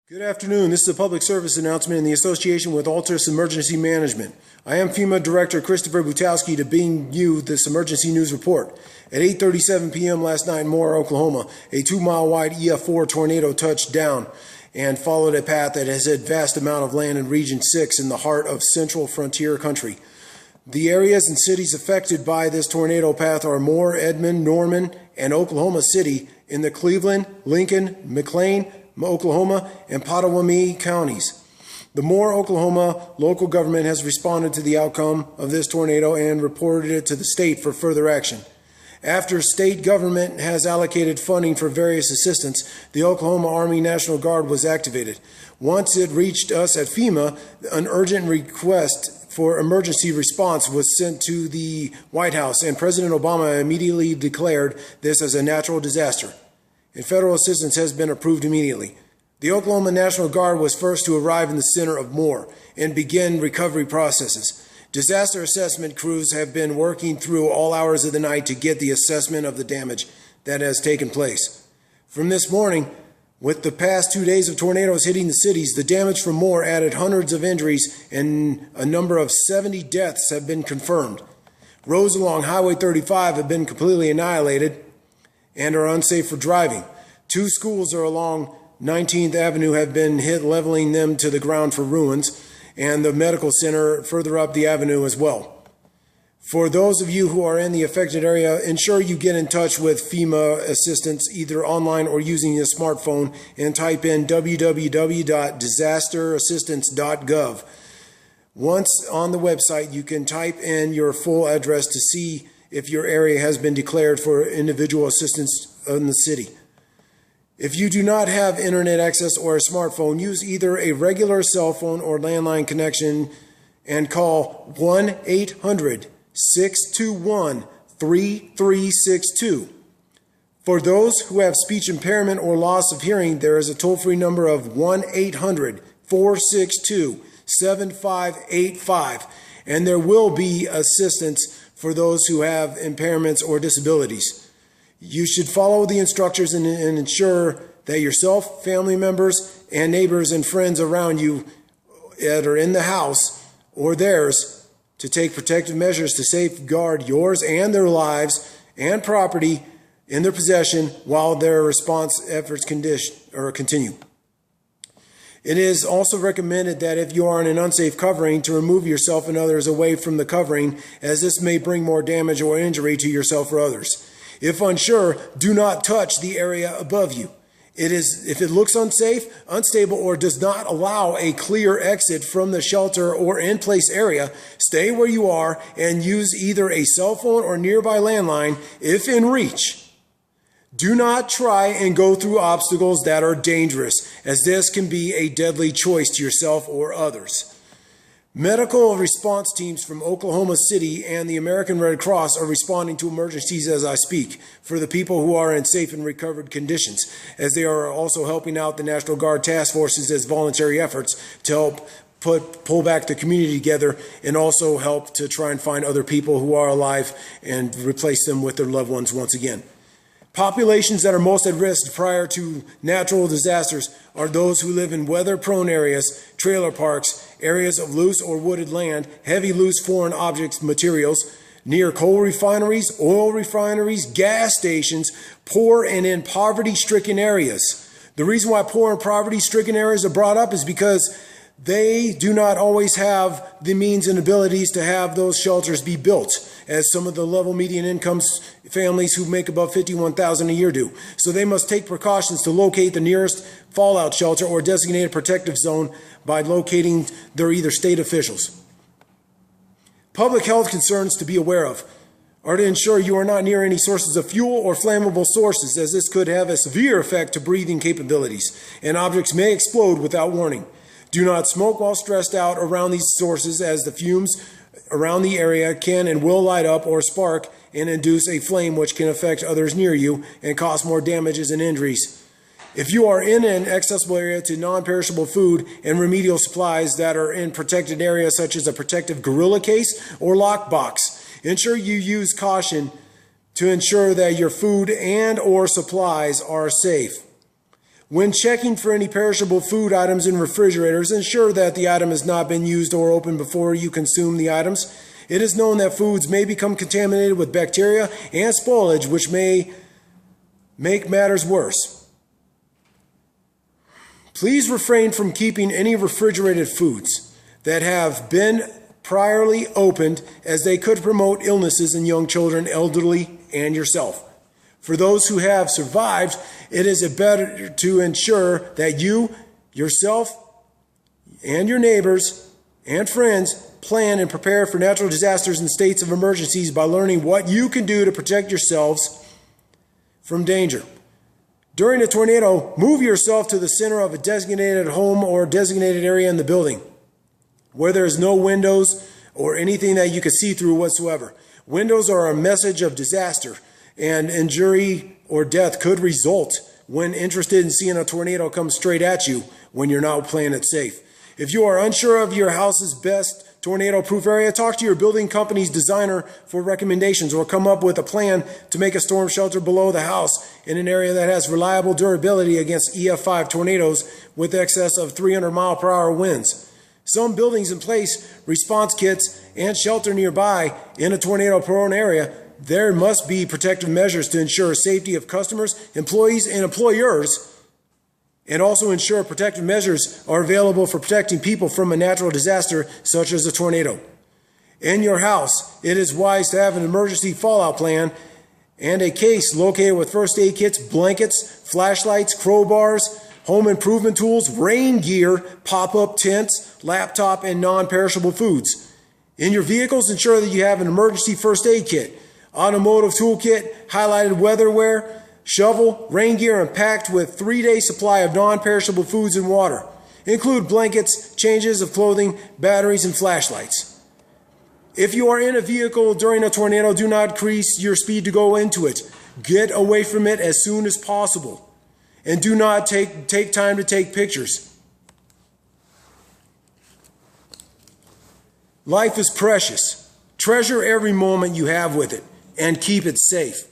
Good afternoon. This is a public service announcement in the association with Altus Emergency Management. I am FEMA Director Christopher Butowski to bring you this emergency news report. At 8:37 p.m. last night in Moore, Oklahoma, a 2-mile-wide EF4 tornado touched down and followed a path that has hit vast amount of land in Region 6 in the heart of central frontier country. The areas and cities affected by this tornado path are Moore, Edmond, Norman, and Oklahoma City in the Cleveland, Lincoln, McLean, Oklahoma, and Potawatomi counties. The Moore, Oklahoma local government has responded to the outcome of this tornado and reported it to the state for further action. After state government has allocated funding for various assistance, the Oklahoma Army National Guard was activated. Once it reached us at FEMA, an urgent request for emergency response was sent to the White House, and President Obama immediately declared this as a natural disaster, and federal assistance has been approved immediately. The Oklahoma National Guard was first to arrive in the center of Moore and begin recovery processes. Disaster assessment crews have been working through all hours of the night to get the assessment of the damage that has taken place. From this morning, with the past 2 days of tornadoes hitting the cities, the damage from Moore added hundreds of injuries and a number of 70 deaths have been confirmed. Roads along Highway 35 have been completely annihilated and are unsafe for driving. 2 schools are along 19th Avenue have been hit, leveling them to the ground for ruins, and the medical center further up the avenue as well. For those of you who are in the affected area, ensure you get in touch with FEMA assistance either online or using a smartphone and type in www.disasterassistance.gov. Once on the website, you can type in your full address to see if your area has been declared for individual assistance in the city. If you do not have internet access or a smartphone, use either a regular cell phone or landline connection and call 1-800-621-3362. For those who have speech impairment or loss of hearing, there is a toll-free number of 1-800-462-7585, and there will be assistance for those who have impairments or disabilities. You should follow the instructions and ensure that yourself, family members, and neighbors and friends around you that are in the house or theirs to take protective measures to safeguard yours and their lives and property in their possession while their response efforts continue. It is also recommended that if you are in an unsafe covering, to remove yourself and others away from the covering, as this may bring more damage or injury to yourself or others. If unsure, do not touch the area above you. If it looks unsafe, unstable, or does not allow a clear exit from the shelter or in-place area, stay where you are and use either a cell phone or nearby landline if in reach. Do not try and go through obstacles that are dangerous, as this can be a deadly choice to yourself or others. Medical response teams from Oklahoma City and the American Red Cross are responding to emergencies as I speak for the people who are in safe and recovered conditions, as they are also helping out the National Guard task forces as voluntary efforts to help pull back the community together and also help to try and find other people who are alive and replace them with their loved ones once again. Populations that are most at risk prior to natural disasters are those who live in weather-prone areas, trailer parks, areas of loose or wooded land, heavy loose foreign objects materials, near coal refineries, oil refineries, gas stations, poor and in poverty-stricken areas. The reason why poor and poverty-stricken areas are brought up is because they do not always have the means and abilities to have those shelters be built, as some of the level median incomes families who make above $51,000 a year do. So they must take precautions to locate the nearest fallout shelter or designated protective zone by locating their either state officials. Public health concerns to be aware of are to ensure you are not near any sources of fuel or flammable sources, as this could have a severe effect to breathing capabilities, and objects may explode without warning. Do not smoke while stressed out around these sources, as the fumes around the area can and will light up or spark and induce a flame which can affect others near you and cause more damages and injuries. If you are in an accessible area to non-perishable food and remedial supplies that are in protected areas such as a protective gorilla case or lockbox, ensure you use caution to ensure that your food and or supplies are safe. When checking for any perishable food items in refrigerators, ensure that the item has not been used or opened before you consume the items. It is known that foods may become contaminated with bacteria and spoilage, which may make matters worse. Please refrain from keeping any refrigerated foods that have been priorly opened, as they could promote illnesses in young children, elderly, and yourself. For those who have survived, it is better to ensure that you, yourself, and your neighbors and friends plan and prepare for natural disasters and states of emergencies by learning what you can do to protect yourselves from danger. During a tornado, move yourself to the center of a designated home or designated area in the building where there is no windows or anything that you can see through whatsoever. Windows are a message of disaster, and injury or death could result when interested in seeing a tornado come straight at you when you're not playing it safe. If you are unsure of your house's best tornado-proof area, talk to your building company's designer for recommendations, or come up with a plan to make a storm shelter below the house in an area that has reliable durability against EF5 tornadoes with excess of 300-mile-per-hour winds. Some buildings in place response kits and shelter nearby in a tornado-prone area. There must be protective measures to ensure safety of customers, employees, and employers, and also ensure protective measures are available for protecting people from a natural disaster such as a tornado. In your house, it is wise to have an emergency fallout plan and a case located with first aid kits, blankets, flashlights, crowbars, home improvement tools, rain gear, pop-up tents, laptop, and non-perishable foods. In your vehicles, ensure that you have an emergency first aid kit, automotive toolkit, highlighted weatherwear, shovel, rain gear, and packed with 3-day supply of non-perishable foods and water. Include blankets, changes of clothing, batteries, and flashlights. If you are in a vehicle during a tornado, do not increase your speed to go into it. Get away from it as soon as possible. And do not take time to take pictures. Life is precious. Treasure every moment you have with it and keep it safe.